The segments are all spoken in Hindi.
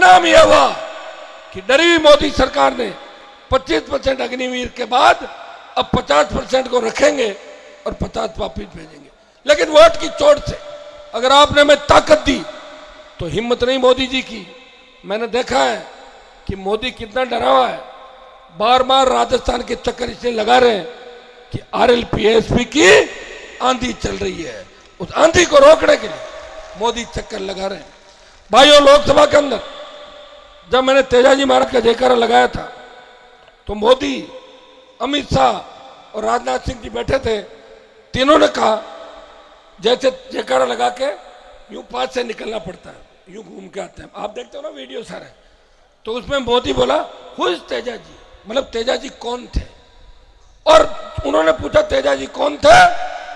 परिणाम यह हुआ कि डरी हुई मोदी सरकार ने 25% अग्निवीर के बाद अब 50% को रखेंगे और 50 वापिस भेजेंगे। लेकिन वोट की चोट से अगर आपने हमें ताकत दी तो हिम्मत नहीं मोदी जी की। मैंने देखा है कि मोदी कितना डरा हुआ है, बार बार राजस्थान के चक्कर इसलिए लगा रहे हैं कि RLPSP की आंधी चल रही है, उस आंधी को रोकने के लिए मोदी चक्कर लगा रहे हैं। भाइयों, लोकसभा के अंदर जब मैंने तेजाजी महाराज का जयकारा लगाया था तो मोदी, अमित शाह और राजनाथ सिंह जी बैठे थे। तीनों ने कहा जैसे जयकारा लगा के यूं पास से निकलना पड़ता है, यूं घूम के आते हैं। आप देखते हो ना वीडियो सारे। तो उसमें मोदी बोला हु इज तेजाजी, मतलब तेजाजी कौन थे। और उन्होंने पूछा तेजाजी कौन थे।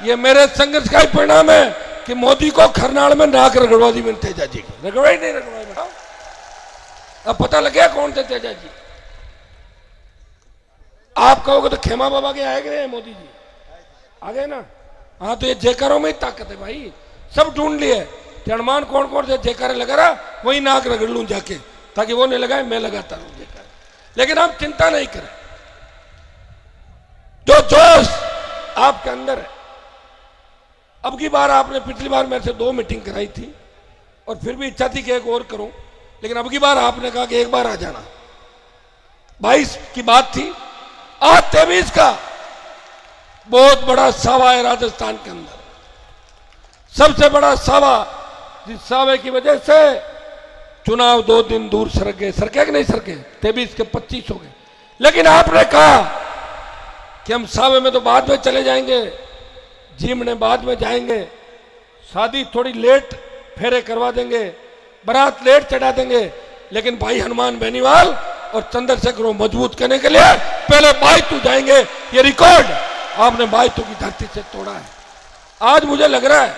ये मेरे संघर्ष का ही परिणाम है कि मोदी को खरनाल में नाक रगड़वा दी मैंने तेजाजी की। रगड़वाई नहीं रगड़वाई बताओ। अब पता लग गया कौन थे तेजाजी। आप कहोगे तो खेमा बाबा के आए गए मोदी जी, आ गए ना। हाँ, तो ये जयकारों में ही ताकत है भाई। सब ढूंढ लिए कि हनुमान कौन कौन से जयकारे लगा रहा, वही नाक रगड़ लूं जाके, ताकि वो नहीं लगाए, मैं लगाता रहूं जयकारे। लेकिन आप चिंता नहीं करें, जो जोश आपके अंदर है। अब की बार आपने पिछली बार मेरे से 2 मीटिंग कराई थी और फिर भी इच्छा थी कि एक और करूं, लेकिन अब की बार आपने कहा कि एक बार आ जाना। 22 की बात थी, आज 23 का बहुत बड़ा सावा है राजस्थान के अंदर। सबसे बड़ा सावा, जिस सावे की वजह से चुनाव 2 दिन दूर सरक गए। सरके कि नहीं सरके? 23 के 25 हो गए। लेकिन आपने कहा कि हम सावे में तो बाद में चले जाएंगे, जीमने बाद में जाएंगे, शादी थोड़ी लेट फेरे करवा देंगे, बारात लेट चढ़ा देंगे, लेकिन भाई हनुमान बेनीवाल और चंद्रशेखर को मजबूत करने के लिए पहले बायतू जाएंगे। ये रिकॉर्ड आपने बायतू की धरती से तोड़ा है। आज मुझे लग रहा है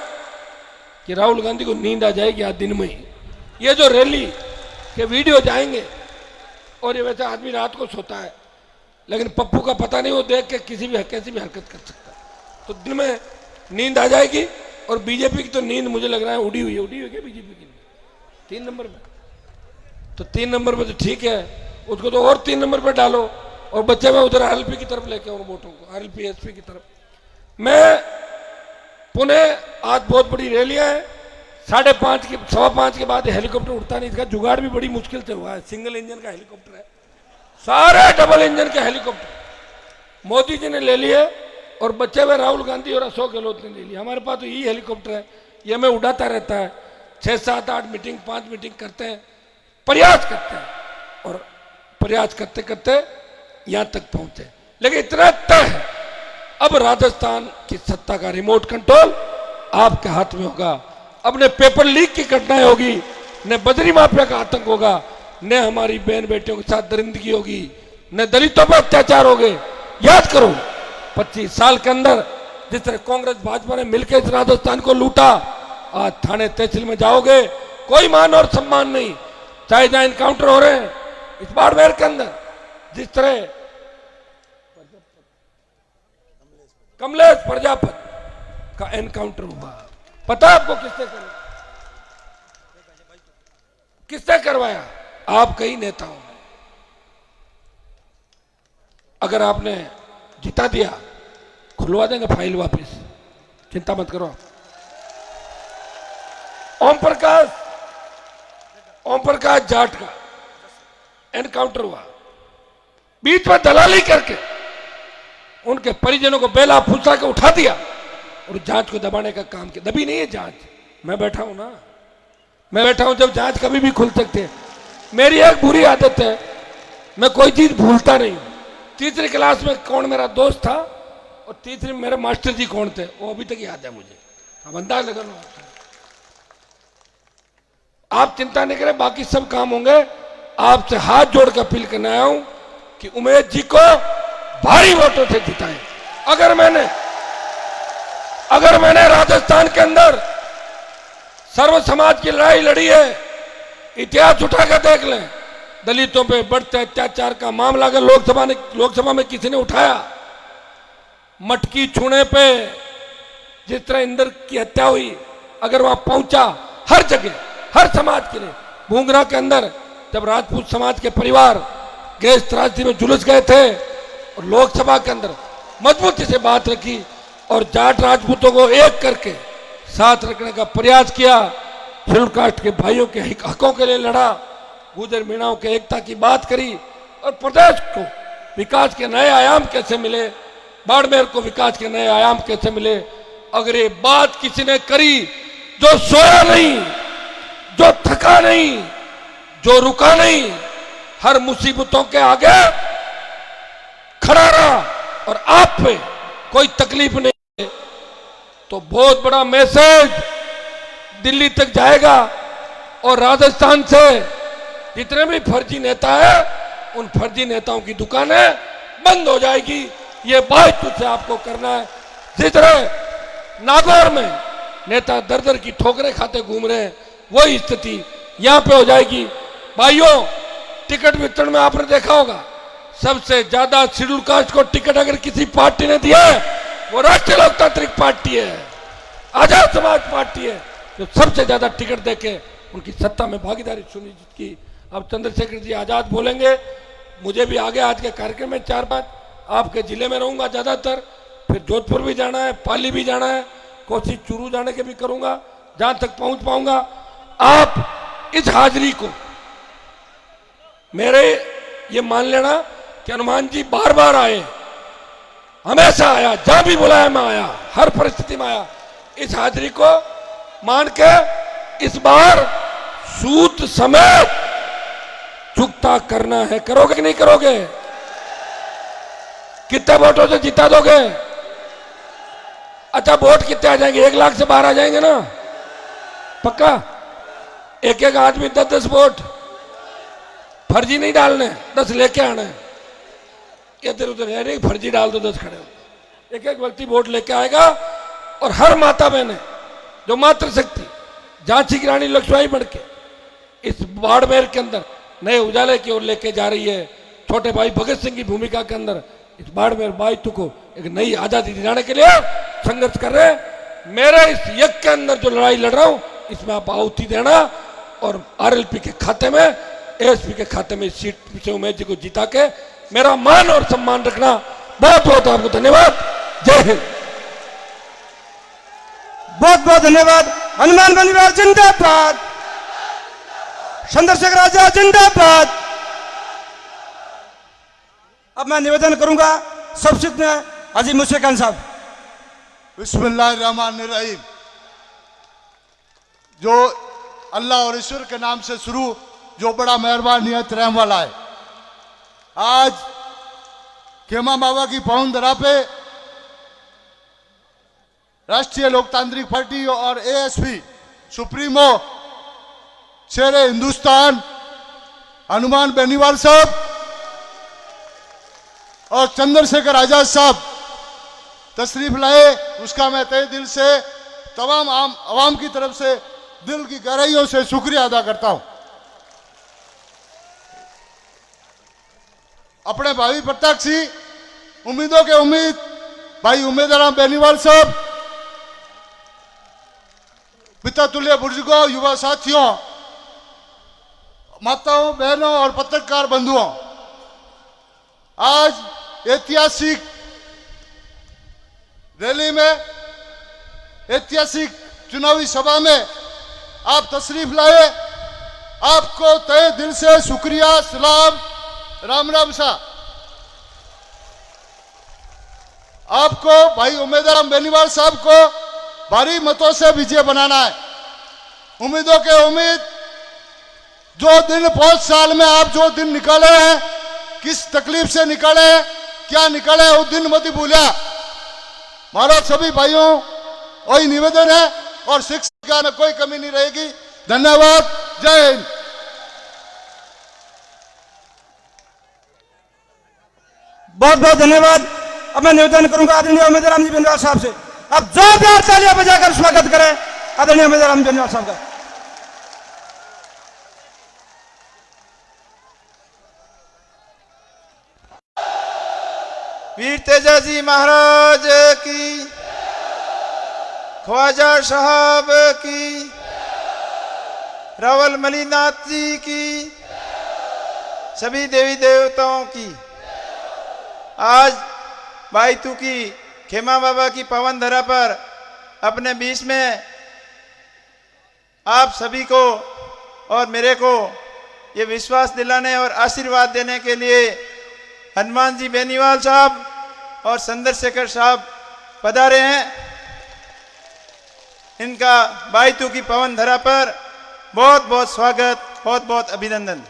कि राहुल गांधी को नींद आ जाएगी आज दिन में ही। ये जो रैली के वीडियो जाएंगे, और ये वैसे आदमी रात को सोता है, लेकिन पप्पू का पता नहीं, वो देख के कैसी भी हरकत कर सकता है। तो दिन में नींद आ जाएगी। और बीजेपी की तो नींद मुझे लग रहा है उड़ी हुई है क्या बीजेपी की 3 नंबर में? तो 3 नंबर में तो ठीक है, उसको तो और 3 नंबर पर डालो और बच्चे में उधर RLP की तरफ लेके और वोटों को RLPSP की तरफ। मैं पुणे आज बहुत बड़ी रैलियां है। 5:30 की 5:15 के बाद हेलीकॉप्टर उड़ता नहीं, इसका जुगाड़ भी बड़ी मुश्किल से हुआ है। सिंगल इंजन का हेलीकॉप्टर है, सारे डबल इंजन के हेलीकॉप्टर मोदी जी ने ले लिए और बच्चे हुए राहुल गांधी और अशोक गहलोत ने ले लिया। हमारे पास तो यही हेलीकॉप्टर है, ये हमें उड़ाता रहता है। 6, 7, 8 मीटिंग 5 मीटिंग करते हैं, प्रयास करते हैं, और प्रयास करते करते यहां तक पहुंचे। लेकिन इतना तय है, अब राजस्थान की सत्ता का रिमोट कंट्रोल आपके हाथ में होगा। अब न पेपर लीक की घटनाएं होगी, न बजरी माफिया का आतंक होगा, न हमारी बहन बेटियों के साथ दरिंदगी होगी, न दलितों पर अत्याचार होंगे। याद करो 25 साल के अंदर जिस तरह कांग्रेस भाजपा ने मिलकर इस राजस्थान को लूटा, आज थाने तहसील में जाओगे कोई मान और सम्मान नहीं। चाहे जहां इनकाउंटर हो रहे हैं, इस बाड़मेर के अंदर जिस तरह कमलेश प्रजापति का एनकाउंटर हुआ, पता आपको किसने करवाया? आप कई नेताओं ने। अगर आपने जिता दिया, खुलवा देंगे फाइल वापस, चिंता मत करो। ओम प्रकाश जाट का एनकाउंटर हुआ, बीच में दलाली करके उनके परिजनों को बेला फुसला के उठा दिया और जांच को दबाने का काम किया। दबी नहीं है जांच, मैं बैठा हूं ना, मैं बैठा हूं जब जांच कभी भी खुल सकती है। मेरी एक बुरी आदत है, मैं कोई चीज भूलता नहीं हूं। 3री क्लास में कौन मेरा दोस्त था और 3री में मेरे मास्टर जी कौन थे, वो अभी तक याद है मुझे। अब अंदाज लगा लो। आप चिंता नहीं करें, बाकी सब काम होंगे। आपसे हाथ जोड़ कर अपील करने आया हूं कि उमेश जी को भारी वोटों से जिताएं। अगर मैंने राजस्थान के अंदर सर्व समाज की लड़ाई लड़ी है, इतिहास उठाकर देख लें। दलितों पे बढ़ते अत्याचार का मामला अगर लोकसभा में किसी ने उठाया, मटकी छूने पे जिस तरह इंदर की हत्या हुई, अगर वहां पहुंचा, हर जगह हर समाज के लिए, भूंगरा के अंदर जब राजपूत समाज के परिवार गैस त्रासदी में जुलझ गए थे और लोकसभा के अंदर मजबूती से बात रखी और जाट राजपूतों को एक करके साथ रखने का प्रयास किया, शेड्यूल कास्ट के भाइयों के हकों के लिए लड़ा, गुर्जर मीणाओं के एकता की बात करी और प्रदेश को विकास के नए आयाम कैसे मिले, बाड़मेर को विकास के नए आयाम कैसे मिले। अगर ये बात किसी ने करी, जो सोया नहीं, जो थका नहीं, जो रुका नहीं, हर मुसीबतों के आगे खड़ा रहा और आप पे कोई तकलीफ नहीं, तो बहुत बड़ा मैसेज दिल्ली तक जाएगा और राजस्थान से जितने भी फर्जी नेता है उन फर्जी नेताओं की दुकानें बंद हो जाएगी। ये बात तुझसे आपको करना है। जिस तरह नागौर में नेता दर दर की ठोकरें खाते घूम रहे हैं, वही स्थिति यहां पे हो जाएगी। भाइयों, टिकट वितरण में आपने देखा होगा, सबसे ज्यादा शेड्यूल कास्ट को टिकट अगर किसी पार्टी ने दिया है वो राष्ट्रीय लोकतांत्रिक पार्टी है, आजाद समाज पार्टी है, जो सबसे ज्यादा टिकट देके उनकी सत्ता में भागीदारी सुनिश्चित की। अब चंद्रशेखर जी आजाद बोलेंगे, मुझे भी आगे आज के कार्यक्रम में 4-5 आपके जिले में रहूंगा ज्यादातर, फिर जोधपुर भी जाना है, पाली भी जाना है, कोशिश चूरू जाने के भी करूंगा जहां तक पहुंच पाऊंगा। आप इस हाजिरी को मेरे ये मान लेना कि हनुमान जी बार बार आए, हमेशा आया, जहां भी बुलाया मैं आया, हर परिस्थिति में आया। इस हाजिरी को मान के इस बार सूत समेत चुकता करना है। करोगे कि नहीं करोगे? कितने वोटों से जिता दोगे? अच्छा, वोट कितने आ जाएंगे? 1 लाख से बाहर आ जाएंगे ना? पक्का? एक एक आदमी 10-10 वोट, फर्जी नहीं डालने, 10 लेके आने। इधर उधर है नहीं, फर्जी डाल दो 10 खड़े हो। एक एक व्यक्ति वोट लेके आएगा और हर माता बहने जो मातृशक्ति झांसी की रानी लक्ष्मीबाई बन के इस बाड़मेर के अंदर नए उजाले की ओर लेके जा रही है, छोटे भाई भगत सिंह की भूमिका के अंदर इस बाड़मेर बाइतु को एक नई आजादी दिलाने के लिए संघर्ष कर रहे हैं। मेरे इस यज्ञ के अंदर जो लड़ाई लड़ रहा हूं, इसमें आप आहुति देना और आरएलपी के खाते में, एएसपी के खाते में सीट से उमेश जी को जिता के मेरा मान और सम्मान रखना। बहुत बहुत आपको धन्यवाद। जय हिंद। बहुत बहुत धन्यवाद। हनुमान बनिवाल जिंदाबाद, चंद्रशेखर आजाद जिंदाबाद। अब मैं निवेदन करूंगा सबसे हाजी मुर्शिद खान साहब। बिस्मिल्लाहिर्रहमानिर्रहीम। जो अल्लाह और ईश्वर के नाम से शुरू, जो बड़ा मेहरबान नियत रहम वाला है। आज खेमा बाबा की पावन धरा पे राष्ट्रीय लोकतांत्रिक पार्टी और एएसपी सुप्रीमो शेर हिंदुस्तान हनुमान बेनीवाल साहब और चंद्रशेखर आजाद साहब तशरीफ लाए, उसका मैं तहे दिल से तमाम आवाम की तरफ से दिल की गहराइयों से शुक्रिया अदा करता हूं। अपने भावी प्रत्याशी उम्मीदों के उम्मीद भाई उम्मीदवार बेनीवाल साहब, पिता तुल्य बुजुर्गों, युवा साथियों, माताओं, बहनों और पत्रकार बंधुओं, आज ऐतिहासिक रैली में, ऐतिहासिक चुनावी सभा में आप तशरीफ लाए। आपको तहे दिल से शुक्रिया, सलाम, राम राम सा। आपको भाई उम्मीदवार बेनीवाल साहब को भारी मतों से विजय बनाना है। उम्मीदों के उम्मीद, जो दिन 5 साल में आप जो दिन निकाले हैं, किस तकलीफ से निकाले हैं, क्या निकाले, उस दिन मत भूलिया। हमारा सभी भाइयों वही निवेदन है और शिक्षा में कोई कमी नहीं रहेगी। धन्यवाद। जय हिंद। बहुत बहुत धन्यवाद। अब मैं निवेदन करूंगा आदरणीय उम्मीदवार रामजी बेनीवाल साहब से, अब जोरदार तालियां बजाकर स्वागत करें आदरणीय उम्मीदवार रामजी बेनीवाल साहब का। वीर तेजाजी महाराज की, ख्वाजा साहब की, रावल मलीनाथ जी की, सभी देवी देवताओं की। आज भाई तू की खेमा बाबा की पवन धरा पर अपने बीच में आप सभी को और मेरे को ये विश्वास दिलाने और आशीर्वाद देने के लिए हनुमान जी बेनीवाल साहब और चंद्रशेखर साहब पधारे हैं। इनका बाईतू की पवन धरा पर बहुत बहुत स्वागत, बहुत बहुत अभिनंदन।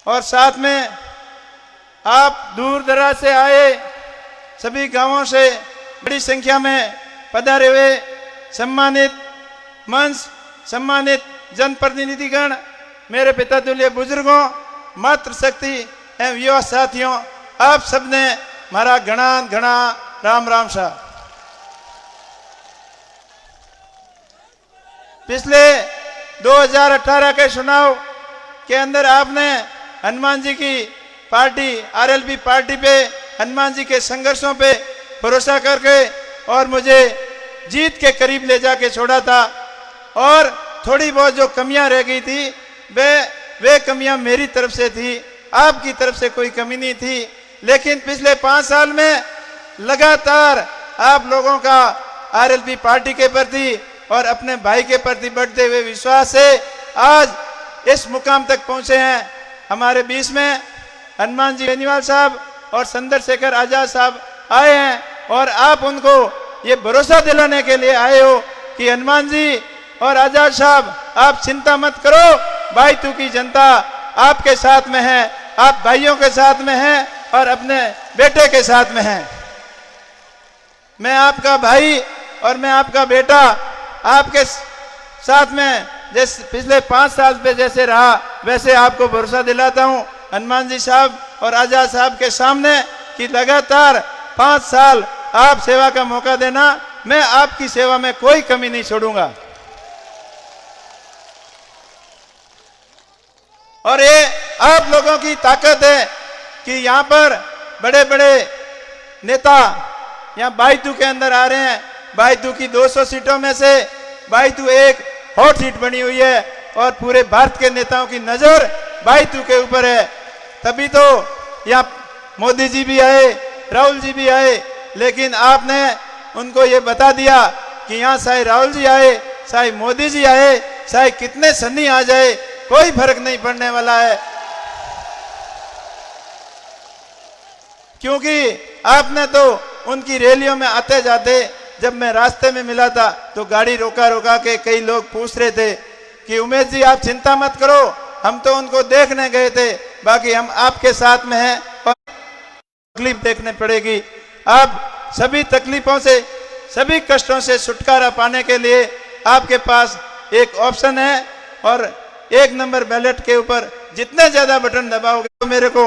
और साथ में आप दूर दराज से आए, सभी गांवों से बड़ी संख्या में पधारे हुए सम्मानित मंच, सम्मानित जनप्रतिनिधिगण, मेरे पिता तुल्य बुजुर्गों, मातृशक्ति एवं युवा साथियों, आप सबने हमारा घना घना राम राम सा। पिछले 2018 के चुनाव के अंदर आपने हनुमान जी की पार्टी आरएलपी पार्टी पे, हनुमान जी के संघर्षों पे भरोसा करके और मुझे जीत के करीब ले जाके छोड़ा था। और थोड़ी बहुत जो कमियां रह गई थी वे कमियां मेरी तरफ से थी, आपकी तरफ से कोई कमी नहीं थी। लेकिन पिछले 5 साल में लगातार आप लोगों का आरएलपी पार्टी के प्रति और अपने भाई के प्रति बढ़ते हुए विश्वास से आज इस मुकाम तक पहुंचे हैं। हमारे बीच में हनुमान जी बेनीवाल साहब और चंद्रशेखर आजाद साहब आए हैं और आप उनको ये भरोसा दिलाने के लिए आए हो कि हनुमान जी और आजाद साहब, आप चिंता मत करो, बाईतू की जनता आपके साथ में है, आप भाइयों के साथ में हैं और अपने बेटे के साथ में हैं। मैं आपका भाई और मैं आपका बेटा, आपके साथ में जैसे पिछले 5 साल पे जैसे रहा वैसे आपको भरोसा दिलाता हूं हनुमान जी साहब और आजाद साहब के सामने कि लगातार 5 साल आप सेवा का मौका देना, मैं आपकी सेवा में कोई कमी नहीं छोड़ूंगा। और ये आप लोगों की ताकत है कि यहाँ पर बड़े बड़े नेता यहाँ बाईतू के अंदर आ रहे हैं। बाईतू की 200 सीटों में से बाईतू एक हॉट सीट बनी हुई है और पूरे भारत के नेताओं की नजर बाईतू के ऊपर है। तभी तो यहाँ मोदी जी भी आए, राहुल जी भी आए, लेकिन आपने उनको ये बता दिया कि यहाँ चाहे राहुल जी आए, चाहे मोदी जी आए, चाहे कितने सन्नी आ जाए, कोई फर्क नहीं पड़ने वाला है। क्योंकि आपने तो उनकी रैलियों में आते जाते, जब मैं रास्ते में मिला था तो गाड़ी रोका रोका के कई लोग पूछ रहे थे कि उमेश जी आप चिंता मत करो, हम तो उनको देखने गए थे, बाकी हम आपके साथ में हैं और तकलीफ देखने पड़ेगी। आप सभी तकलीफों से, सभी कष्टों से छुटकारा पाने के लिए आपके पास एक ऑप्शन है और 1 नंबर बैलेट के ऊपर जितने ज्यादा बटन दबाओगे तो मेरे को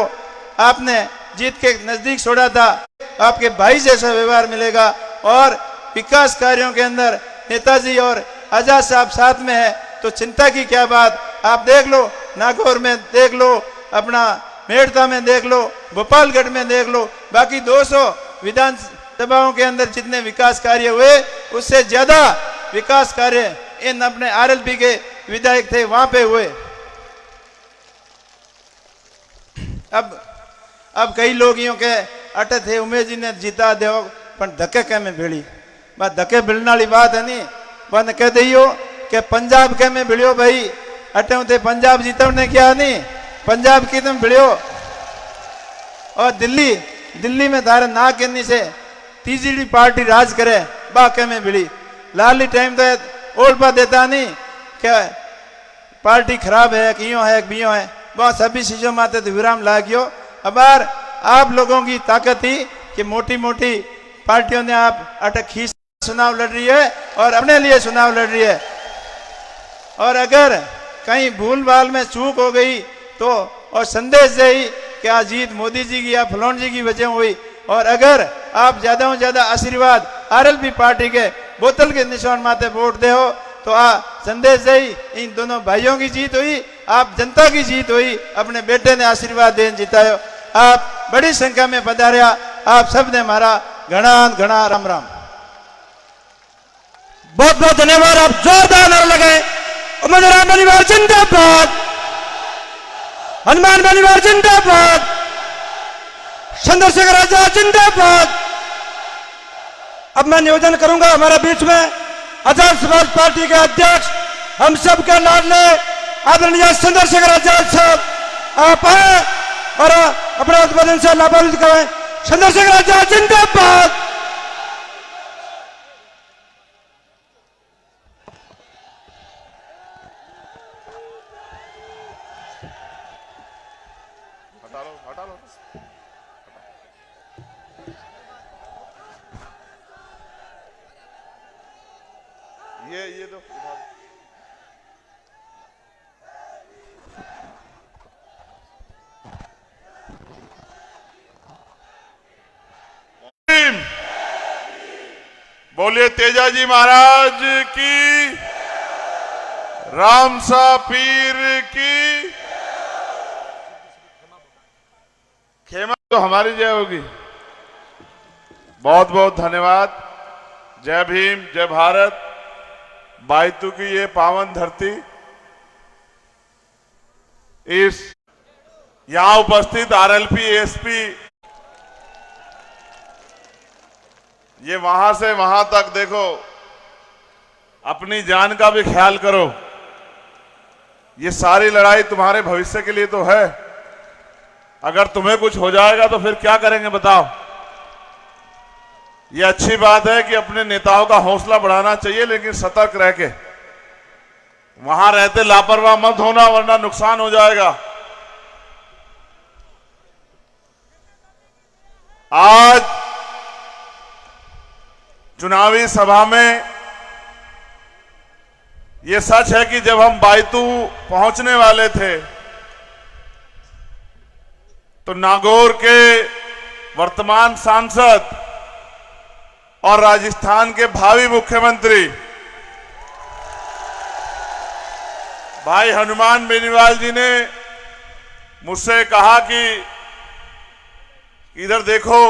आपने जीत के नजदीक छोड़ा था, आपके भाई जैसा व्यवहार मिलेगा। और विकास कार्यों के अंदर नेताजी और आजाद साहब साथ में है तो चिंता की क्या बात। आप देख लो, नागौर में देख लो, अपना मेड़ता में देख लो, गोपालगढ़ में देख लो, बाकी 200 विधानसभाओं के अंदर जितने विकास कार्य हुए उससे ज्यादा विकास कार्य इन अपने आरएलपी के विधायक थे वहां पे हुए। अब कई लोग यूं के अटे थे उमेश जी ने जीता देव पर धक्के के में भेड़ी बात, धक्के भिड़ने वाली बात है नहीं। बंद कह दियो कि पंजाब के में भिड़ियो भाई, अटे थे पंजाब जीता ने क्या नहीं, पंजाब की तुम भिड़ियो। और दिल्ली में धारा ना कहने से तीसरी पार्टी राज करे बाके में भिड़ी। लाली टाइम तो ओल्पा देता नहीं क्या पार्टी खराब है कि यूं है कि यूं है, बहुत सभी चीजों में तो विराम लागियो। अब आप लोगों की ताकत थी कि मोटी मोटी पार्टियों ने आप अटक खींच चुनाव लड़ रही है और अपने लिए चुनाव लड़ रही है। और अगर कहीं भूल भाल में चूक हो गई तो और संदेश दे कि आज जीत मोदी जी की या फलोन जी की वजह हुई। और अगर आप ज्यादा से ज्यादा आशीर्वाद आरएलपी पार्टी के बोतल के निशान माथे वोट दे हो तो संदेश दे इन दोनों भाइयों की जीत हुई, आप जनता की जीत हुई, अपने बेटे ने आशीर्वाद देन जितायो। आप बड़ी संख्या में पधारिया, आप सब ने हमारा घना घना राम राम। बहुत बहुत धन्यवाद। आप जोरदार नारा लगाए। उमेश राम बेनीवाल जिंदाबाद, हनुमान बेनीवाल जिंदाबाद, चंद्रशेखर आजाद जिंदाबाद। अब मैं निवेदन करूंगा हमारे बीच में आजाद समाज पार्टी के अध्यक्ष, हम सबके लाडले आदरणीय चंद्रशेखर आजाद साहब, आप आए और अपने उद्बोधन से लाभान्वित करें। चंद्रशेखर आजाद जिंदाबाद। हटा लो। ये दो बोलिए तेजाजी महाराज की, रामसा पीर की। खेमा तो हमारी जय होगी। बहुत बहुत धन्यवाद। जय भीम, जय भारत। बायतू की ये पावन धरती, इस यहां उपस्थित आरएलपी एसपी, ये वहां से वहां तक देखो, अपनी जान का भी ख्याल करो। ये सारी लड़ाई तुम्हारे भविष्य के लिए तो है। अगर तुम्हें कुछ हो जाएगा तो फिर क्या करेंगे बताओ। ये अच्छी बात है कि अपने नेताओं का हौसला बढ़ाना चाहिए, लेकिन सतर्क रह के, वहां रहते लापरवाह मत होना, वरना नुकसान हो जाएगा। आज चुनावी सभा में यह सच है कि जब हम बायतू पहुंचने वाले थे तो नागौर के वर्तमान सांसद और राजस्थान के भावी मुख्यमंत्री भाई हनुमान बेनीवाल जी ने मुझसे कहा कि इधर देखो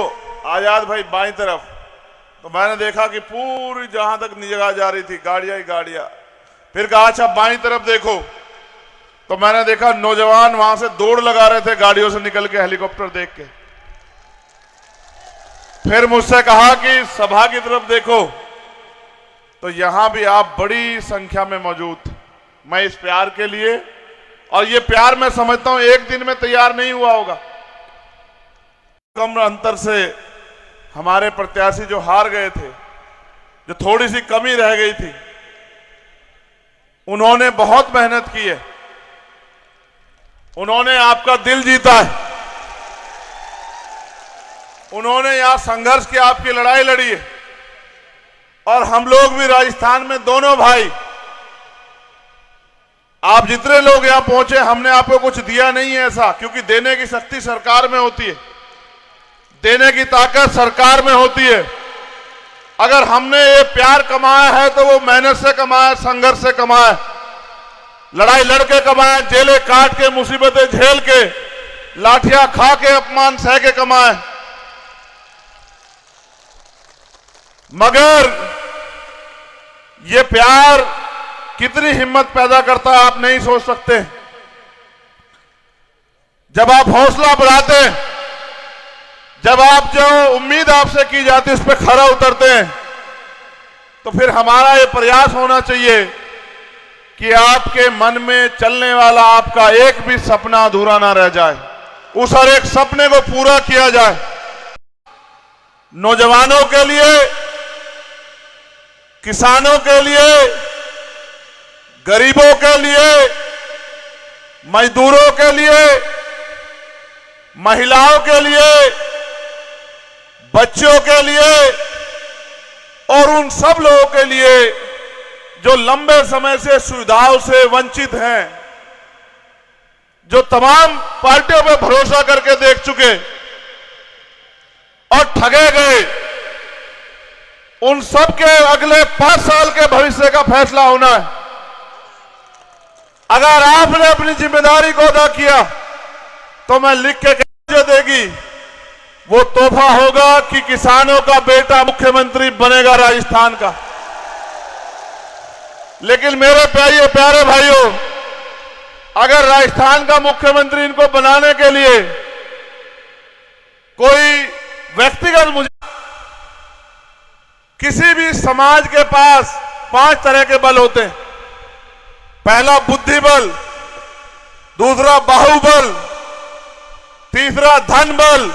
आजाद भाई बाईं तरफ। तो मैंने देखा कि पूरी जहां तक निगाह जा रही थी गाड़ियां ही गाड़ियां। फिर कहा अच्छा बाईं तरफ देखो, तो मैंने देखा नौजवान वहां से दौड़ लगा रहे थे गाड़ियों से निकल के, हेलीकॉप्टर देख के। फिर मुझसे कहा कि सभा की तरफ देखो, तो यहां भी आप बड़ी संख्या में मौजूद थे। मैं इस प्यार के लिए, और ये प्यार मैं समझता हूं एक दिन में तैयार नहीं हुआ होगा। कम अंतर से हमारे प्रत्याशी जो हार गए थे, जो थोड़ी सी कमी रह गई थी, उन्होंने बहुत मेहनत की है। उन्होंने आपका दिल जीता है। उन्होंने यहां संघर्ष की, आपकी लड़ाई लड़ी है। और हम लोग भी राजस्थान में दोनों भाई, आप जितने लोग यहां पहुंचे, हमने आपको कुछ दिया नहीं है ऐसा, क्योंकि देने की शक्ति सरकार में होती है, देने की ताकत सरकार में होती है। अगर हमने ये प्यार कमाया है तो वो मेहनत से कमाया, संघर्ष से कमाया, लड़ाई लड़के कमाया, जेलें काट के, मुसीबतें झेल के, लाठियां खा के, अपमान सह के कमाए। मगर ये प्यार कितनी हिम्मत पैदा करता है आप नहीं सोच सकते। जब आप हौसला बढ़ाते हैं, जब आप जो उम्मीद आपसे की जाती है उस पर खरा उतरते हैं, तो फिर हमारा ये प्रयास होना चाहिए कि आपके मन में चलने वाला आपका एक भी सपना अधूरा ना रह जाए, उस हर एक सपने को पूरा किया जाए। नौजवानों के लिए, किसानों के लिए, गरीबों के लिए, मजदूरों के लिए, महिलाओं के लिए, बच्चों के लिए और उन सब लोगों के लिए जो लंबे समय से सुविधाओं से वंचित हैं, जो तमाम पार्टियों पर भरोसा करके देख चुके और ठगे गए, उन सब के अगले 5 साल के भविष्य का फैसला होना है। अगर आपने अपनी जिम्मेदारी को अदा किया तो मैं लिख के जो देगी वो तोहफा होगा कि किसानों का बेटा मुख्यमंत्री बनेगा राजस्थान का। लेकिन मेरे प्यारे भाइयों, अगर राजस्थान का मुख्यमंत्री इनको बनाने के लिए कोई व्यक्तिगत मुझे किसी भी समाज के पास 5 तरह के बल होते हैं। पहला बुद्धि बल, दूसरा बाहुबल, तीसरा धन बल,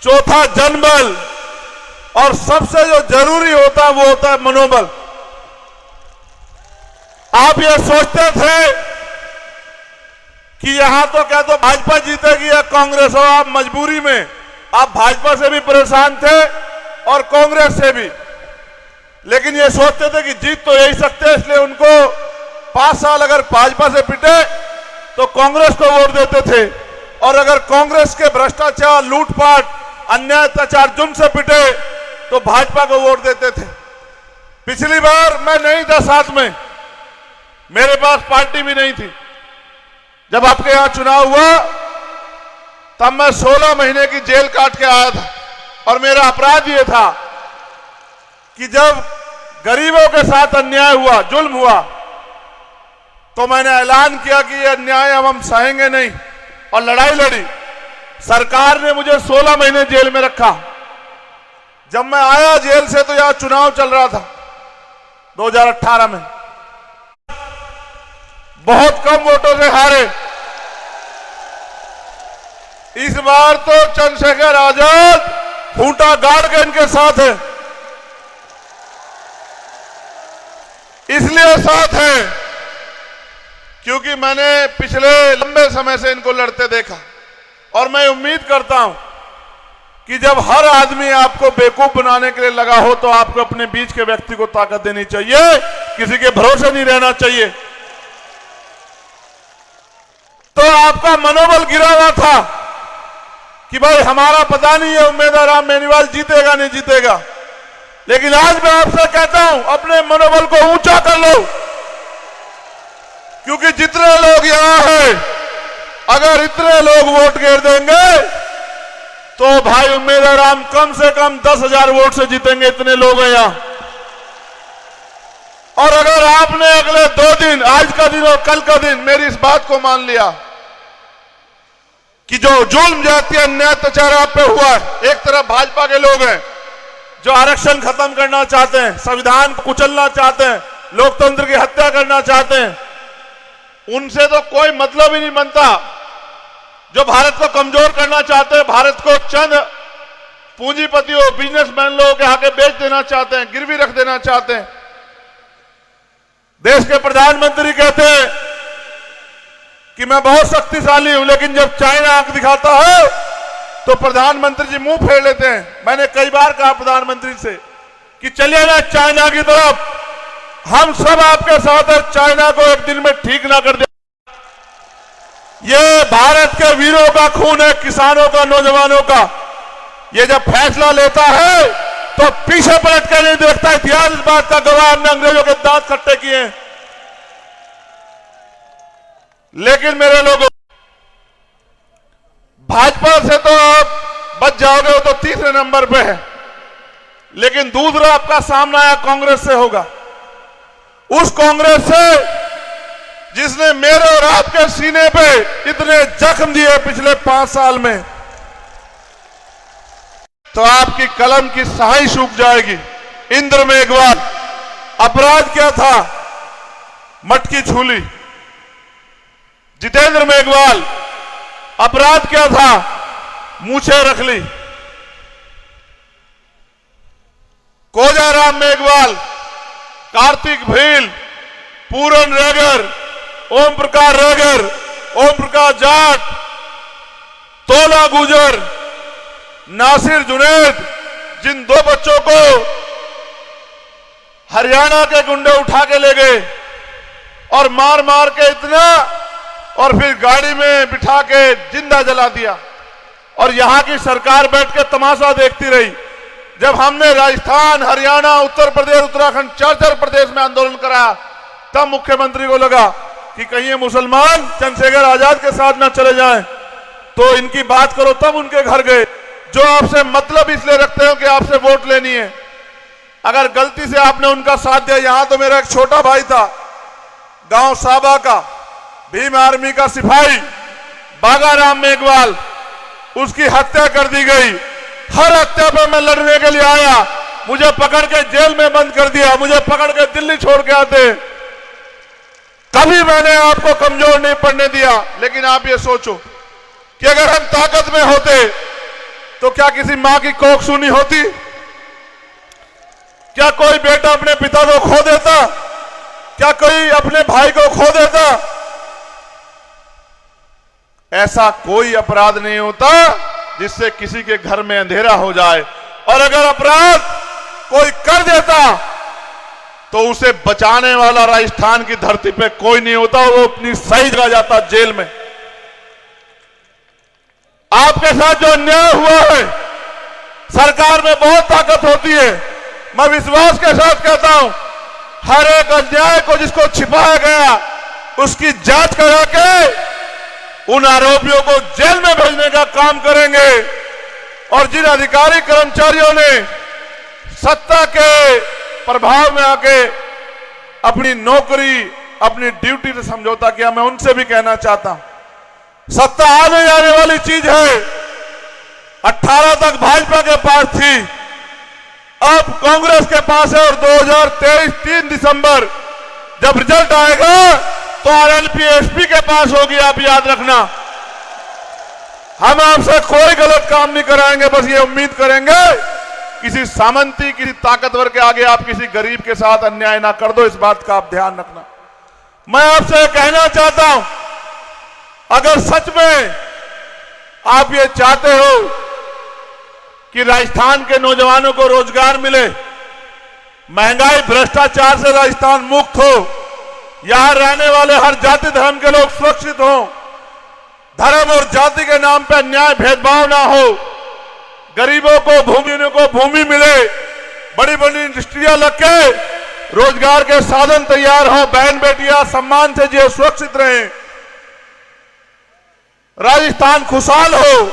चौथा जनबल और सबसे जो जरूरी होता है वो होता है मनोबल। आप ये सोचते थे कि यहां तो क्या तो भाजपा जीतेगी या कांग्रेस, और आप मजबूरी में आप भाजपा से भी परेशान थे और कांग्रेस से भी, लेकिन ये सोचते थे कि जीत तो यही सकते हैं, इसलिए उनको 5 साल अगर भाजपा से पिटे तो कांग्रेस को वोट देते थे, और अगर कांग्रेस के भ्रष्टाचार, लूटपाट, अन्याय, अत्याचार, जुर्म से पिटे तो भाजपा को वोट देते थे। पिछली बार मैं नहीं था साथ में, मेरे पास पार्टी भी नहीं थी। जब आपके यहां चुनाव हुआ तब मैं 16 महीने की जेल काट के आया था, और मेरा अपराध यह था कि जब गरीबों के साथ अन्याय हुआ, जुल्म हुआ, तो मैंने ऐलान किया कि यह अन्याय हम सहेंगे नहीं, और लड़ाई लड़ी। सरकार ने मुझे 16 महीने जेल में रखा। जब मैं आया जेल से तो यहां चुनाव चल रहा था 2018 में, बहुत कम वोटों से हारे। इस बार तो चंद्रशेखर आजाद खूंटा गाड़ के इनके साथ है। इसलिए साथ है क्योंकि मैंने पिछले लंबे समय से इनको लड़ते देखा, और मैं उम्मीद करता हूं कि जब हर आदमी आपको बेवकूफ बनाने के लिए लगा हो तो आपको अपने बीच के व्यक्ति को ताकत देनी चाहिए, किसी के भरोसे नहीं रहना चाहिए। तो आपका मनोबल गिरा हुआ था कि भाई हमारा पता नहीं है उम्मीदवार राम बेनीवाल जीतेगा नहीं जीतेगा, लेकिन आज मैं आपसे कहता हूं अपने मनोबल को ऊंचा कर लो, क्योंकि जितने लोग यहां हैं, अगर इतने लोग वोट गिर देंगे तो भाई उम्मीदवार राम कम से कम 10,000 वोट से जीतेंगे। इतने लोग हैं यहां। और अगर आपने अगले 2 दिन, आज का दिन और कल का दिन, मेरी इस बात को मान लिया कि जो जुल्म जाति अन्याय अत्याचार आप पे हुआ है, एक तरफ भाजपा के लोग हैं जो आरक्षण खत्म करना चाहते हैं, संविधान को कुचलना चाहते हैं, लोकतंत्र की हत्या करना चाहते हैं, उनसे तो कोई मतलब ही नहीं बनता। जो भारत को कमजोर करना चाहते हैं, भारत को चंद पूंजीपतियों, बिजनेसमैन लोगों के आगे बेच देना चाहते हैं, गिरवी रख देना चाहते हैं। देश के प्रधानमंत्री कहते हैं कि मैं बहुत शक्तिशाली हूं, लेकिन जब चाइना आंख दिखाता है तो प्रधानमंत्री जी मुंह फेर लेते हैं। मैंने कई बार कहा प्रधानमंत्री से कि चलिए ना चाइना की तरफ, हम सब आपके साथ हैं, चाइना को एक दिन में ठीक ना कर दे। ये भारत के वीरों का खून है, किसानों का, नौजवानों का। ये जब फैसला लेता है तो पीछे पलट कर नहीं देखता। इतिहास इस बात का गवाह, हमने अंग्रेजों के दांत खट्टे किए हैं। लेकिन मेरे लोगों, भाजपा से तो आप बच जाओगे, वो तो तीसरे नंबर पे है, लेकिन दूसरा आपका सामना है कांग्रेस से होगा। उस कांग्रेस से जिसने मेरे और आपके सीने पे इतने जख्म दिए पिछले 5 साल में, तो आपकी कलम की स्याही सूख जाएगी। इंद्र मेघवाल, अपराध क्या था? मटकी छूली। जितेंद्र मेघवाल, अपराध क्या था? मूछें रख ली। कोजाराम मेघवाल, कार्तिक भील, पूरन रेगर, ओम प्रकाश रेगर, ओम प्रकाश जाट, तोला गुजर, नासिर जुनैद, जिन 2 बच्चों को हरियाणा के गुंडे उठा के ले गए और मार मार के इतना, और फिर गाड़ी में बिठा के जिंदा जला दिया, और यहां की सरकार बैठ के तमाशा देखती रही। जब हमने राजस्थान, हरियाणा, उत्तर प्रदेश, उत्तराखंड, 4 प्रदेश में आंदोलन कराया, तब मुख्यमंत्री को लगा कि कहीं ये मुसलमान चंद्रशेखर आजाद के साथ ना चले जाएं, तो इनकी बात करो। तब उनके घर गए, जो आपसे मतलब इसलिए रखते हो कि आपसे वोट लेनी है। अगर गलती से आपने उनका साथ दिया, यहां तो मेरा एक छोटा भाई था गांव साबा का, भीम आर्मी का सिपाही बागाराम मेघवाल, उसकी हत्या कर दी गई। हर हत्या पर मैं लड़ने के लिए आया, मुझे पकड़ के जेल में बंद कर दिया, मुझे पकड़ के दिल्ली छोड़ के आते। कभी मैंने आपको कमजोर नहीं पड़ने दिया। लेकिन आप ये सोचो कि अगर हम ताकत में होते तो क्या किसी मां की कोख सूनी होती? क्या कोई बेटा अपने पिता को खो देता? क्या कोई अपने भाई को खो देता? ऐसा कोई अपराध नहीं होता जिससे किसी के घर में अंधेरा हो जाए, और अगर अपराध कोई कर देता तो उसे बचाने वाला राजस्थान की धरती पे कोई नहीं होता, वो अपनी सही जगह जाता, जेल में। आपके साथ जो अन्याय हुआ है, सरकार में बहुत ताकत होती है। मैं विश्वास के साथ कहता हूं, हर एक अन्याय को जिसको छिपाया गया उसकी जांच करा के उन आरोपियों को जेल में भेजने का काम करेंगे। और जिन अधिकारी कर्मचारियों ने सत्ता के प्रभाव में आके अपनी नौकरी, अपनी ड्यूटी से समझौता किया, मैं उनसे भी कहना चाहता हूं, सत्ता आने जाने वाली चीज है। 18 तक भाजपा के पास थी, अब कांग्रेस के पास है, और 2023 3 दिसंबर जब रिजल्ट आएगा तो आरएलपी एसपी के पास होगी। आप याद रखना, हम आपसे कोई गलत काम नहीं कराएंगे, बस ये उम्मीद करेंगे किसी सामंती, किसी ताकतवर के आगे आप किसी गरीब के साथ अन्याय ना कर दो। इस बात का आप ध्यान रखना। मैं आपसे कहना चाहता हूं, अगर सच में आप ये चाहते हो कि राजस्थान के नौजवानों को रोजगार मिले, महंगाई भ्रष्टाचार से राजस्थान मुक्त हो, यहां रहने वाले हर जाति धर्म के लोग सुरक्षित हों, धर्म और जाति के नाम पर अन्याय भेदभाव ना हो, गरीबों को भूमि मिले, बड़ी बड़ी इंडस्ट्रियां लग के रोजगार के साधन तैयार हो, बहन बेटियां सम्मान से जिए, सुरक्षित रहें, राजस्थान खुशहाल हो।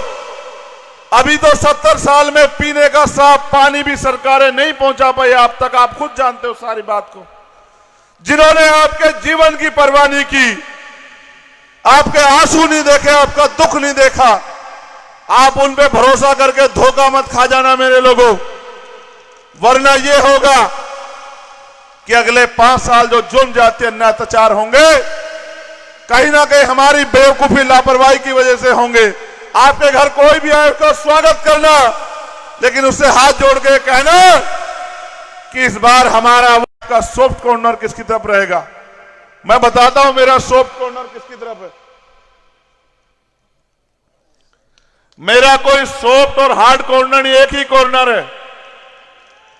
अभी तो 70 साल में पीने का साफ पानी भी सरकारें नहीं पहुंचा पाई आप तक। आप खुद जानते हो सारी बात को। जिन्होंने आपके जीवन की परवाह नहीं की, आपके आंसू नहीं देखे, आपका दुख नहीं देखा, आप उन पे भरोसा करके धोखा मत खा जाना मेरे लोगों, वरना ये होगा कि अगले 5 साल जो जुर्म जाति अन्याय अत्याचार होंगे, कहीं ना कहीं हमारी बेवकूफी लापरवाही की वजह से होंगे। आपके घर कोई भी आए उसका स्वागत करना, लेकिन उससे हाथ जोड़ के कहना कि इस बार हमारा का सॉफ्ट कॉर्नर किसकी तरफ रहेगा। मैं बताता हूं मेरा सॉफ्ट कॉर्नर किसकी तरफ है। मेरा कोई सॉफ्ट और हार्ड कॉर्नर नहीं, एक ही कॉर्नर है,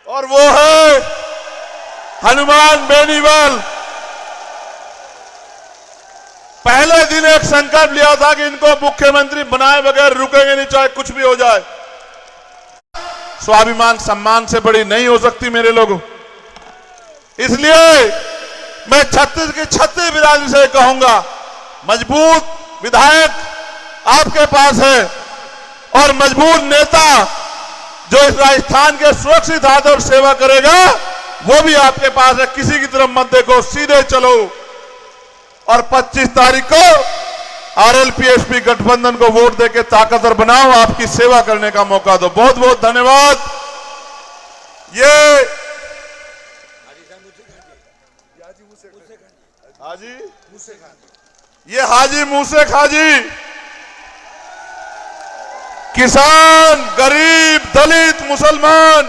और वो है हनुमान बेनीवाल। पहले दिन एक संकल्प लिया था कि इनको मुख्यमंत्री बनाए बगैर रुकेंगे नहीं, चाहे कुछ भी हो जाए। स्वाभिमान सम्मान से बड़ी नहीं हो सकती मेरे लोगों। इसलिए मैं 36 की 36 बिरादरी से कहूंगा, मजबूत विधायक आपके पास है और मजबूत नेता जो इस राजस्थान के सुरक्षित हाथ और सेवा करेगा वो भी आपके पास है। किसी की तरफ मत देखो, सीधे चलो और 25 तारीख को आरएलपी-एसपी गठबंधन को वोट देके ताकतवर बनाओ, आपकी सेवा करने का मौका दो। बहुत बहुत धन्यवाद। ये हाजी मूसे खाजी, किसान, गरीब, दलित, मुसलमान,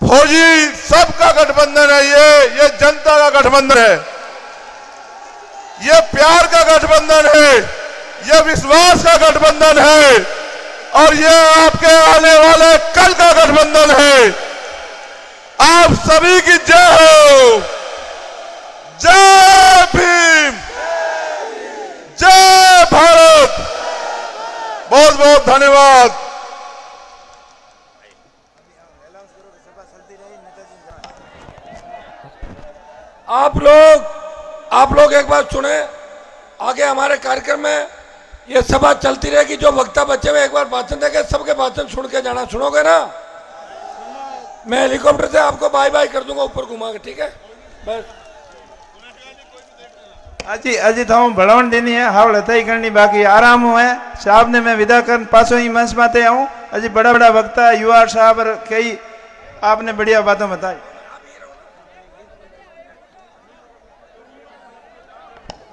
फौजी, सबका गठबंधन है। ये जनता का गठबंधन है, ये प्यार का गठबंधन है, ये विश्वास का गठबंधन है, और ये आपके आने वाले कल का गठबंधन है। आप सभी की जय हो। जय भीम, जय भारत। बहुत बहुत धन्यवाद। आप लोग एक बात सुने, आगे हमारे कार्यक्रम में ये सभा चलती रहेगी। जो वक्ता बचे हुए एक बार भाषण देंगे, सबके भाषण सुन के जाना। सुनोगे ना? मैं हेलीकॉप्टर से आपको बाय बाय कर दूंगा ऊपर घुमा के, ठीक है? बस अजी तो भड़ावण देनी है, हावड़ ही करनी, बाकी आराम हुए साहब ने मैं विदा कर पासो ही मंच माते आऊँ। अजी बड़ा बड़ा वक्ता युवा साहब और कई आपने बढ़िया बातें बताई।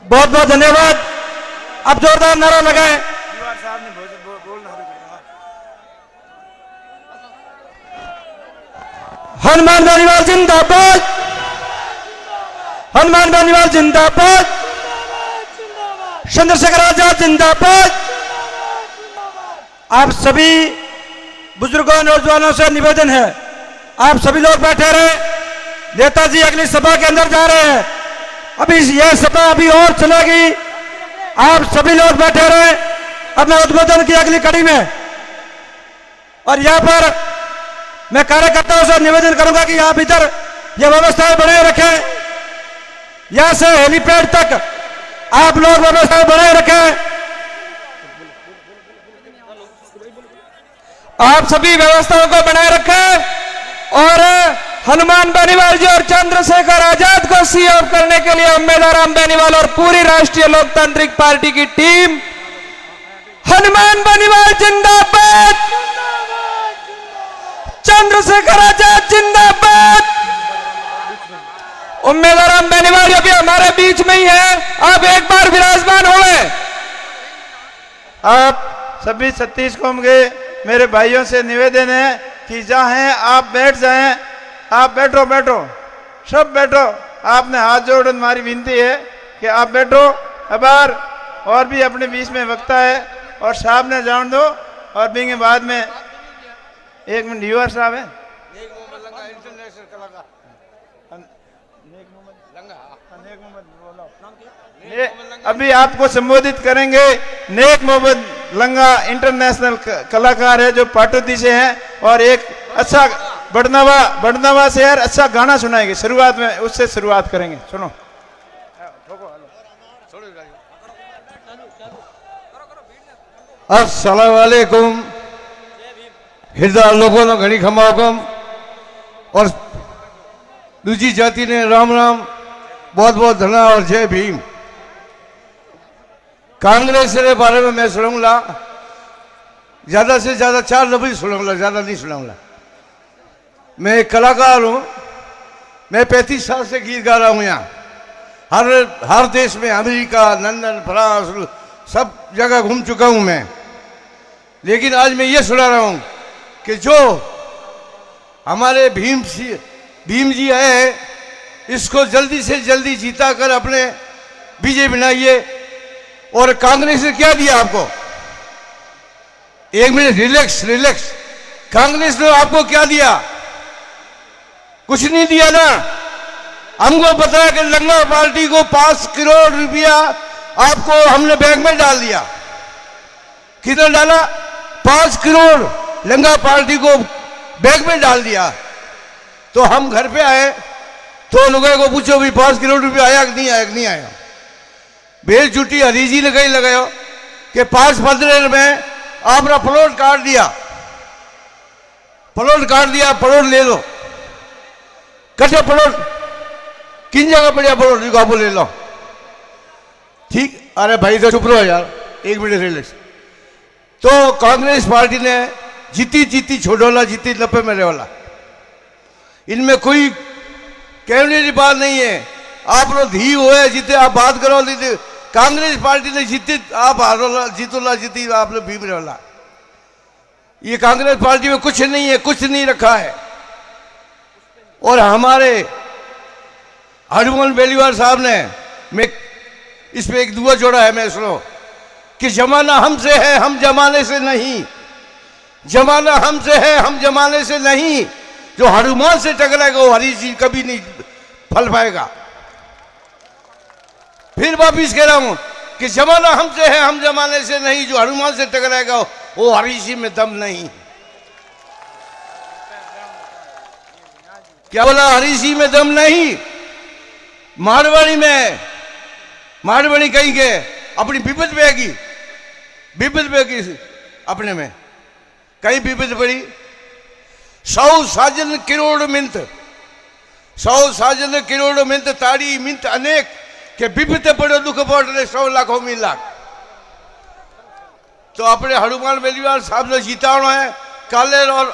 बहुत बहुत धन्यवाद। अब जोरदार नारा लगाएं। युवा साहब ने बोलना हनुमान बेनीवाल जिंदाबाद, हनुमान बेनीवाल जिंदाबाद, चंद्रशेखर आजाद जिंदाबाद। आप सभी बुजुर्गों नौजवानों से निवेदन है, आप सभी लोग बैठे रहे। नेताजी अगली सभा के अंदर जा रहे हैं, अभी यह सभा अभी और चलेगी। आप सभी लोग बैठे रहे। अब मैं उद्बोधन की अगली कड़ी में, और यहां पर मैं कार्यकर्ताओं से निवेदन करूंगा कि आप इधर यह व्यवस्थाएं बनाए रखें, यहां से हेलीपैड तक आप लोग व्यवस्थाएं बनाए रखें। आप सभी व्यवस्थाओं को बनाए रखें और हनुमान बेनीवाल जी और चंद्रशेखर आजाद को सीएम करने के लिए उम्मेदवार बेनीवाल और पूरी राष्ट्रीय लोकतांत्रिक पार्टी की टीम हनुमान बेनीवाल जिंदाबाद, चंद्रशेखर आजाद जिंदाबाद। उम्मीदवार बेनीवाल अभी हमारे बीच में ही है, आप एक बार विराजमान हुए। आप सभी 36 कौम के मेरे भाइयों से निवेदन है कि जहां हैं आप बैठ जाएं। आप बैठो, बैठो, सब बैठो। आपने हाथ जोड़ हमारी विनती है कि आप बैठो। अबार और भी अपने बीच में वक्ता है और साहब ने जान दो, और भी के बाद में 1 मिनट युवा साहब है। अभी आपको संबोधित करेंगे नेक मोहम्मद लंगा, इंटरनेशनल कलाकार है जो पाटोदी से हैं, और एक अच्छा बड़नवा से यार अच्छा गाना सुनाएंगे। शुरुआत में उससे शुरुआत करेंगे, सुनो। अस्सलाम वालेकुम। हृदय लोगों ने घनी खमाकम और दूसरी जाति ने राम राम, बहुत बहुत धन्यवाद और जय भीम। कांग्रेस के बारे में मैं सुनाऊंगा, ज्यादा से ज्यादा 4 लफ्ज सुनाऊंगा, ज्यादा नहीं सुनाऊंगा। मैं एक कलाकार हूं, मैं 35 साल से गीत गा रहा हूं यहाँ हर देश में, अमेरिका, लंदन, फ्रांस, सब जगह घूम चुका हूं मैं। लेकिन आज मैं ये सुना रहा हूं कि जो हमारे भीम जी है, इसको जल्दी से जल्दी जीता कर अपने बीजेपी बनाइए। और कांग्रेस ने क्या दिया आपको? 1 मिनट, रिलैक्स। कांग्रेस ने आपको क्या दिया? कुछ नहीं दिया ना। हमको पता है कि लंगा पार्टी को 5 करोड़ रुपया आपको हमने बैंक में डाल दिया। कितना डाला? 5 करोड़ लंगा पार्टी को बैंक में डाल दिया। तो हम घर पे आए तो लोगों को पूछो भी 5 करोड़ रुपया आया कि नहीं आया, नहीं आया। बेल छुट्टी हरीजी ने कहीं लगायो कि 5-15 में आपने प्लॉट काट दिया, प्लॉट ले लो। कटे प्लॉट किन जगह बढ़िया प्लॉट काबू ले लो, ठीक। अरे भाई तो चुप रहो यार, 1 मिनट रिलैक्स। तो कांग्रेस पार्टी ने जीती छोड़ोला, जीती 90 में रेवाला। इनमें कोई कहने की बात नहीं है। आप लोग धी हुए जीते, आप बात करो लीजिए। कांग्रेस पार्टी ने जीती, आप हारोला, जीती आप लोग भीम रेवाला। ये कांग्रेस पार्टी में कुछ नहीं है, कुछ नहीं रखा है। और हमारे हनुमान बेनीवाल साहब ने, मैं इस पे एक दुआ जोड़ा है, मैं सुनो कि जमाना हमसे है, हम जमाने से नहीं। जमाना हमसे है, हम जमाने से नहीं। जो हनुमान से टकराएगा वो हरी जी कभी नहीं फल पाएगा। फिर वापिस कह रहा हूं कि जमाना हमसे है, हम जमाने से नहीं। जो हनुमान से टकराएगा वो हरी जी में दम नहीं। क्या बोला? हरी जी में दम नहीं। मारवाड़ी में, मारवाड़ी कहीं के अपनी विपद पेगी, अपने में कहीं विपद पड़ी। 100 साजन करोड़ मिंत, 100 साजन करोड़ मिंत ताड़ी मिंत अनेक કે બીપીતે પડ્યો દુઃખ પોટ ને 100 લાખ હોમી લાખ तो अपने हनुमान बेनीवाल साहब ने जीताना है काले और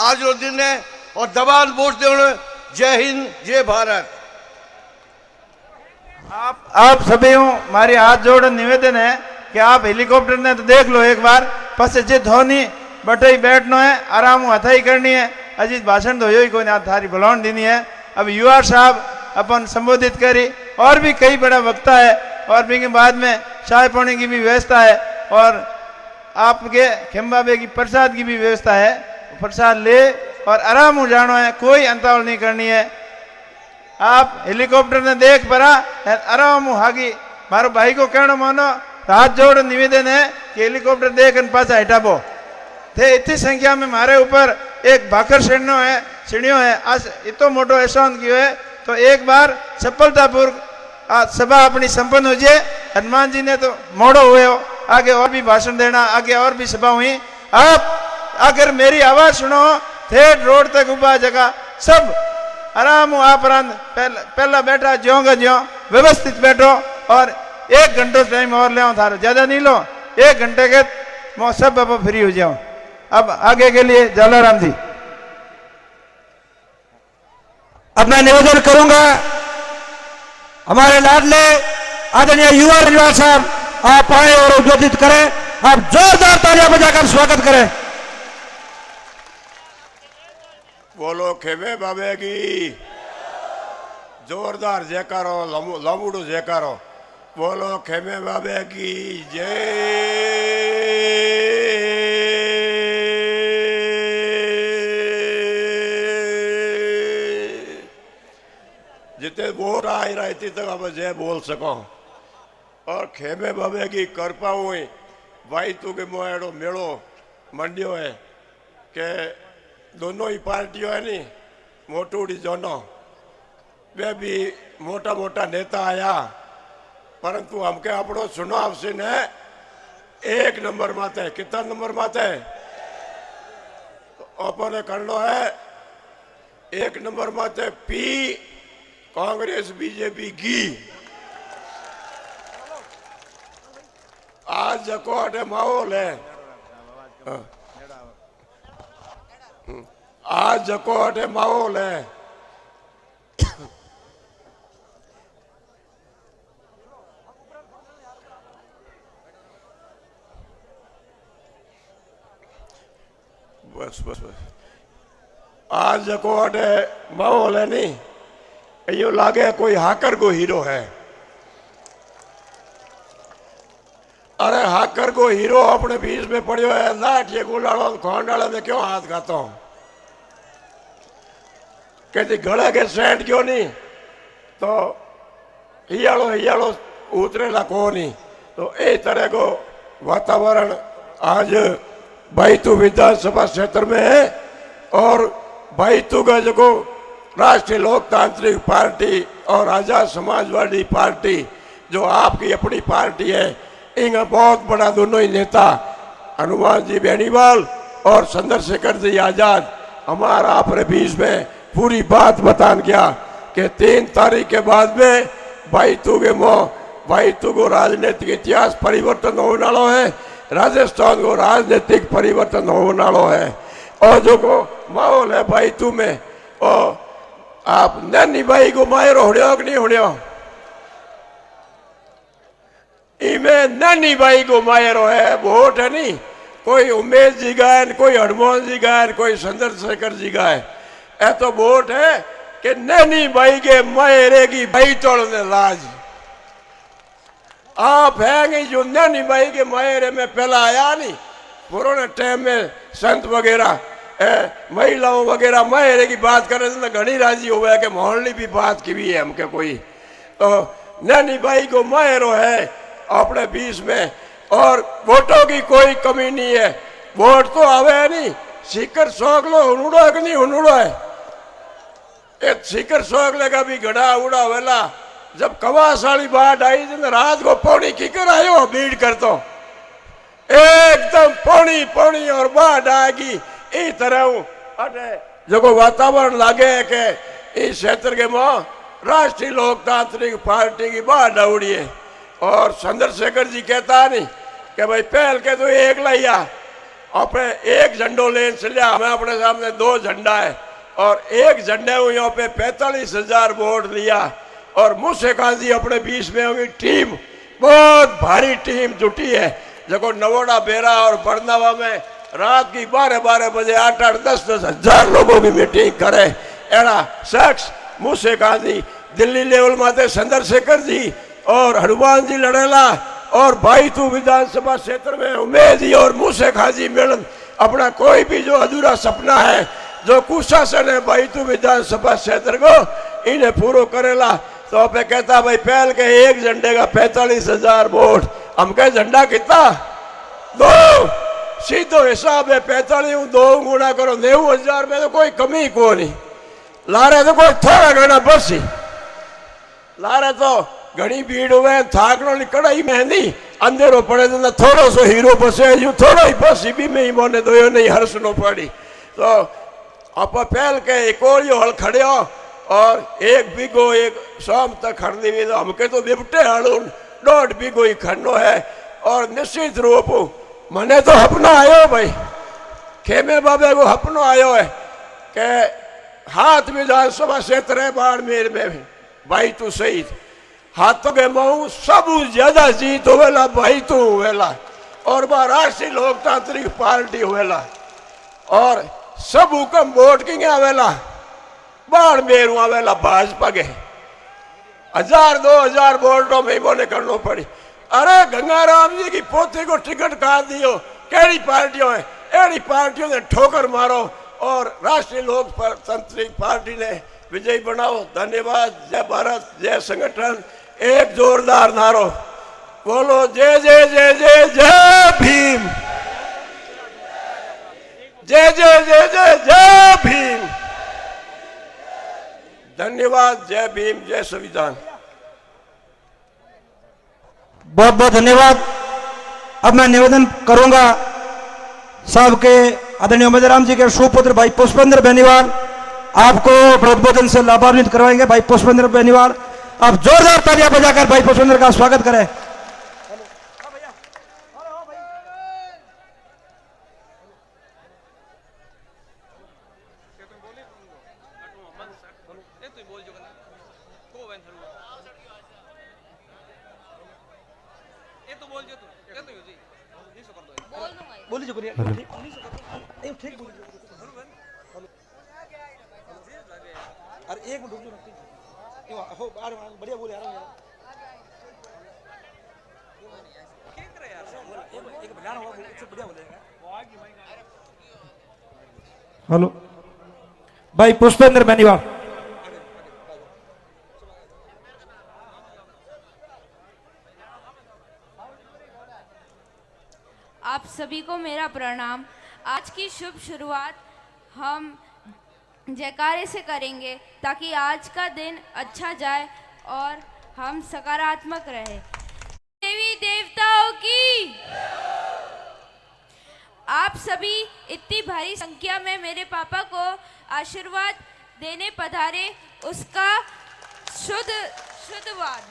आज रो दिन है और दबान वोट देना। जय हिंद जय भारत। आप सभी हमारे हाथ जोड़ निवेदन है कि आप हेलीकॉप्टर ने तो देख लो एक बार, पस जे धोनी बटे बैठना है, आराम हथाई करनी है, अजीत भाषण तो ही कोई ना थारी बुलान देनी है। अब युवा साहब अपन संबोधित करी और भी कई बड़ा वक्ता है और भी के बाद में चाय पानी की भी व्यवस्था है और आपके खेम्बाबे की प्रसाद की भी व्यवस्था है। प्रसाद ले और आराम हो जाना है, कोई अंतावल नहीं करनी है। आप हेलीकॉप्टर ने देख पड़ा आराम हो हागी मारो भाई को कहना मानो हाथ जोड़ निवेदन है कि हेलीकॉप्टर देख पास हटाबो थे। इतनी संख्या में हमारे ऊपर एक भाकर सीढ़ियों है आज इतो मोटो एहसान किया है तो एक बार सफलतापूर्वक आज सभा अपनी संपन्न हो जाए। हनुमान जी ने तो मोड़ो हुए हो, आगे और भी भाषण देना, आगे और भी सभा हुई। आप अगर मेरी आवाज सुनो थेट रोड तक उबा जगह सब आराम हो आप पहला बैठा ज्यों का ज्यों व्यवस्थित बैठो और 1 घंटे टाइम और ले थारो ज्यादा नहीं लो, 1 घंटे के मैं सब अब फ्री हो जाओ। अब आगे के लिए जलाराम जी। अब मैं निवेदन करूंगा हमारे लाडले आदरणीय युवा रंजवाल साहब आप आए और उद्बोधित करें। आप जोरदार तालियां बजाकर स्वागत करें। बोलो खेमे बाबे की जोरदार जयकारो लंबूडो जयकारो। बोलो खेमे बाबे की जय। जितने वोट आ रहा है तक अब जय बोल सको और खेमे बाबे की कृपा हुई भाई तू के मोड़ो मेड़ो मंडियो है के दोनों ही पार्टियों है नी मोटूड़ी जोनो वे भी मोटा मोटा नेता आया परंतु हमके अपनो चुनाव से ने 1 नंबर माते कितना नंबर माते अपने करना है 1 नंबर माते पी कांग्रेस बीजेपी की। आज जको अटे माहौल है आज जको अटे माहौल है बस बस बस आज जको अटे माहौल है नहीं यो लागे कोई हाकर को हीरो है। अरे हाकर को हीरो अपने बीच में पड़ियो है लाठ ये गुलाड़ो खोंडाड़ा में क्यों हाथ खाता हूं कहती गले के सेंट क्यों नहीं तो हियाड़ो उतरेला को नहीं। तो इस तरह को वातावरण आज भाईतू विधानसभा क्षेत्र में है और भाईतू का जो राष्ट्रीय लोकतांत्रिक पार्टी और आजाद समाजवादी पार्टी जो आपकी अपनी पार्टी है इनका बहुत बड़ा दोनों ही नेता हनुमान जी बेनीवाल और चंद्रशेखर जी आजाद हमारा अपने बीच में पूरी बात बतान गया कि 3 तारीख के बाद में भाईतू को राजनीतिक इतिहास परिवर्तन होने वाला है। राजस्थान को राजनीतिक परिवर्तन होने वाला है और जो को माहौल है भाईतू में और आप नैनी भाई को मायरो होड़ियो कि नहीं होड़ियो इमें नैनी भाई को मायरो है वोट है नहीं कोई उमेश जी का है कोई हनुमान जी का है कोई चंद्रशेखर जी का है। ऐ तो वोट है कि नैनी भाई के मायरे की भाई तोड़ने लाज आप है जो नैनी भाई के मायरे में पहला आया नहीं पुराने टाइम में संत वगैरह महिलाओं वगैरह मायरे की बात करें तो घनी राजी हो गया कि मोहल्ली भी बात की भी है हमके कोई तो नैनी भाई को मायरो है अपने बीच में और वोटों की कोई कमी नहीं है। वोट तो आवे नहीं सीकर शौक लो हुनूड़ो है कि नहीं हुनूड़ो है एक सीकर शौक लेगा भी घड़ा उड़ा वेला जब कवास वाली बात आई तो रात को पौनी की कर आयो भीड़ कर तो एकदम पौनी और बाढ़ आएगी इस तरह अटे जो वातावरण लागे के इस क्षेत्र के मां राष्ट्रीय लोकतांत्रिक पार्टी की बात दौड़ी है। और चंद्रशेखर जी कहता नहीं कि भाई पहल के तो एक लिया अपने एक झंडो लेन से लिया, हमें अपने सामने 2 झंडा है और एक झंडे को यहाँ पे 45,000 वोट लिया। और मूसे काजी अपने बीच में होगी टीम, बहुत भारी टीम जुटी है, जो नवोड़ा बेरा और बरनावा में रात की 12-12 बजे 8-8, 10-10 हजार लोगों की मीटिंग करे। एड़ा शख्स मूसे काजी दिल्ली लेवल माते चंद्रशेखर जी और हनुमान जी लड़ेला और भाई तू विधानसभा क्षेत्र में उमेद जी और मूसे खाजी मिलन अपना कोई भी जो अधूरा सपना है, जो कुशासन है भाई तू विधानसभा क्षेत्र को इन्हें पूरा करेला। तो पे कहता भाई पहल के एक झंडे का 45,000 वोट, हम कहे झंडा कितना 2, सीधो हिसाब है 45 2 गुणा करो 90,000 में तो कोई कमी को नहीं लारे, तो कोई थोड़ा घना बस ही लारे तो घनी भीड़ हुए थाकड़ो कड़ाई मेहंदी अंधेरो पड़े तो थोड़ो सो हीरो बसे यू थोड़ो ही बस भी में ही मोने दो नहीं हर्षनो पड़ी। तो आप पहल के कोलियो हल खड़े हो और 1 बीघो एक शाम तक खड़नी भी तो हमके तो बिपटे हड़ू 1.5 बीघो ही खड़नो है। और निश्चित रूप मने तो अपना आयो भाई खेमे बाबे को अपनो आयो है कि हाथ विधानसभा क्षेत्र है बाड़मेर में भी भाई तू सही हाथों के मऊ सब ज्यादा जीत होवेला भाई तू होवेला और बा राष्ट्रीय लोकतांत्रिक पार्टी होवेला और सब हुक्म वोट की आवेला बाड़मेर आवेला भाजपा के 1000-2000 वोटों में बोले करना पड़ी। अरे गंगाराम जी की पोते को टिकट कहा दियो केड़ी पार्टियों है, एड़ी पार्टियों ने ठोकर मारो और राष्ट्रीय लोकतांत्रिक पार्टी ने विजयी बनाओ। धन्यवाद। जय भारत, जय संगठन। एक जोरदार नारो बोलो जय जय जय जय जय भीम, जय जय जय जय जय भीम। धन्यवाद। जय भीम, जय संविधान। बहुत बहुत धन्यवाद। अब मैं निवेदन करूंगा साहब के आदरणीय उमेदराम जी के सुपुत्र भाई पुष्पेंद्र बेनीवाल आपको प्रबोधन से लाभान्वित करवाएंगे। भाई पुष्पेंद्र बेनीवाल आप जोरदार तालियां बजाकर भाई पुष्पेंद्र का स्वागत करें। बढ़िया बोले हेलो भाई पुष्पेंद्र बेनीवाल। आप सभी को मेरा प्रणाम। आज की शुभ शुरुआत हम जयकारे से करेंगे ताकि आज का दिन अच्छा जाए और हम सकारात्मक रहे। देवी देवताओं की आप सभी इतनी भारी संख्या में मेरे पापा को आशीर्वाद देने पधारे, उसका शुद्धवाद।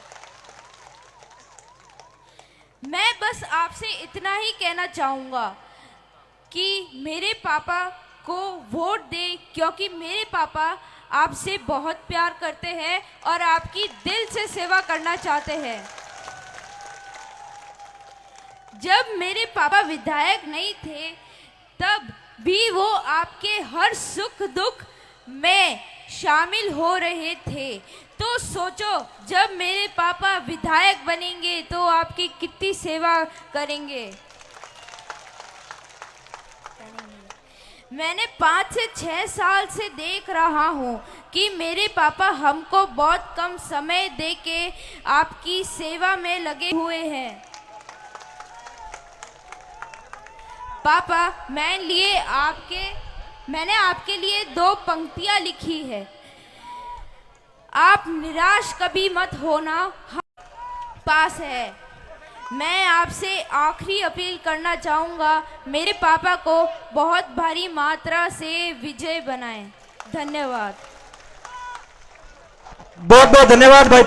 मैं बस आपसे इतना ही कहना चाहूँगा कि मेरे पापा को वोट दें, क्योंकि मेरे पापा आपसे बहुत प्यार करते हैं और आपकी दिल से सेवा करना चाहते हैं। जब मेरे पापा विधायक नहीं थे तब भी वो आपके हर सुख दुख में शामिल हो रहे थे। तो सोचो जब मेरे पापा विधायक बनेंगे तो आपकी कितनी सेवा करेंगे। मैंने 5 से 6 साल से देख रहा हूँ कि मेरे पापा हमको बहुत कम समय देके आपकी सेवा में लगे हुए हैं। पापा मैंने आपके लिए 2 पंक्तियाँ लिखी है। आप निराश कभी मत होना, हम पास है। मैं आपसे आखिरी अपील करना चाहूँगा, मेरे पापा को बहुत भारी मात्रा से विजय बनाएं। धन्यवाद। बहुत बहुत धन्यवाद भाई।